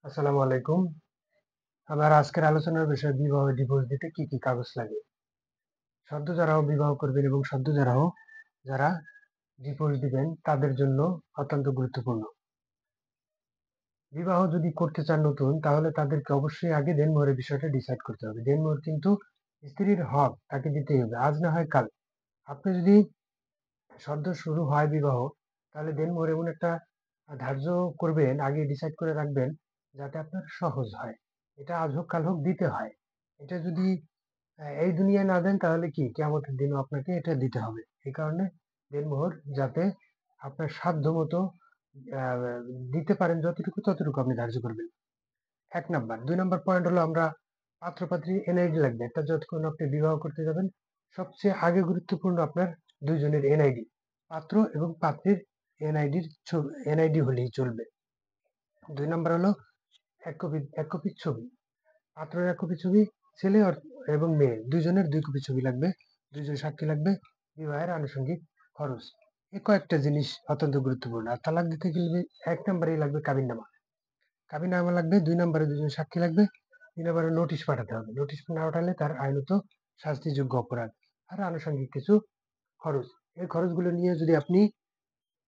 আসসালামু আলাইকুম। আমার আজকের আলোচনার বিষয় বিবাহ ডিভোর্স দিতে কি কি কাগজ লাগে। সদ্য যারাও বিবাহ করবেন এবং সদ্য যারা ডিভোর্স দিবেন তাদের জন্য অত্যন্ত গুরুত্বপূর্ণ। বিবাহ যদি করতে চান নতুন, তাহলে তাদেরকে অবশ্যই আগে দেনমোহরের বিষয়টা ডিসাইড করতে হবে। দেনমোহর কিন্তু স্ত্রীর হক, তাকে দিতেই হবে, আজ না হয় কাল। আপনি যদি সদ্য শুরু হয় বিবাহ, তাহলে দেনমোহর এমন একটা ধার্য করবেন, আগে ডিসাইড করে রাখবেন, যাতে আপনার সহজ হয়। এটা আজ হোক কাল হোক দিতে হয়। এটা যদি এই দুনিয়ায় না দেন, তাহলে কি কিয়ামতের দিনও আপনাকে এটা দিতে হবে। এই কারণে দেনমোহর যাতে আপনার সাধ্য মতো আহ, দিতে পারেন, যতটুকু ততটুকু আপনি ধার্য করবেন। 1 নাম্বার। 2 নাম্বার পয়েন্ট হলো, আমরা পাত্র পাত্রী এনআইডি লাগবে একটা। যতক্ষণ আপনি বিবাহ করতে যাবেন, সবচেয়ে আগে গুরুত্বপূর্ণ আপনার দুইজনের এনআইডি। পাত্র এবং পাত্রীর এনআইডি হলেই চলবে। 2 নাম্বার হলো এক কপি ছবি। পাত্রের 1 কপি ছবি, ছেলে এবং মেয়ে দুইজনের 2 কপি ছবি লাগবে। দুইজন সাক্ষী লাগবে। বিবাহের আনুষঙ্গিক খরচ। এই কয়েকটা জিনিস অত্যন্ত গুরুত্বপূর্ণ। আর তালাক দিতে গেলে 1 নাম্বারেই লাগবে কাবিননামা। কাবিননামা লাগবে। 2 নাম্বারে দুজন সাক্ষী লাগবে। 3 নাম্বারে নোটিশ পাঠাতে হবে। নোটিশ না পাঠালে তার আইনত শাস্তিযোগ্য অপরাধ। আর আনুষঙ্গিক কিছু খরচ। এই খরচগুলো নিয়ে যদি আপনি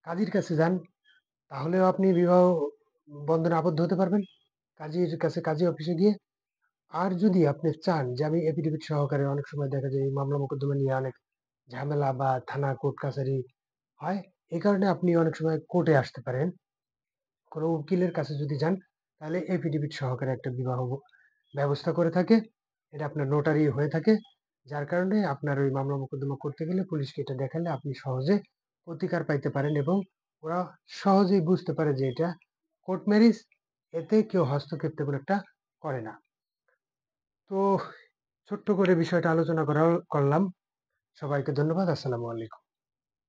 কাজীর কাছে যান, তাহলেও আপনি বিবাহ বন্ধনে আবদ্ধ হতে পারবেন, কাজীর কাছে, কাজী অফিসে গিয়ে। আর যদি আপনি চান যে আমি এফিডেভিট সহকারে, অনেক সময় দেখা যায় এই মামলা মোকদ্দমা নিয়ে অনেক ঝামেলা বা থানা কোর্ট কাছারি হয়, এই কারণে আপনি অনেক সময় কোর্টে আসতে পারেন। কোনো উকিলের কাছে যদি যান, তাহলে এফিডেভিট সহকারে একটা বিবাহ ব্যবস্থা করে থাকে। এটা আপনার নোটারি হয়ে থাকে, যার কারণে আপনার ওই মামলা মোকদ্দমা করতে গেলে পুলিশকে এটা দেখালে আপনি সহজে প্রতিকার পাইতে পারেন, এবং ওরা সহজেই বুঝতে পারে যে এটা কোর্ট ম্যারেজ। এতে কেউ হস্তক্ষেপ তেমন একটা করে না। তো ছোট্ট করে বিষয়টা আলোচনা করলাম। সবাইকে ধন্যবাদ। আসসালামু আলাইকুম।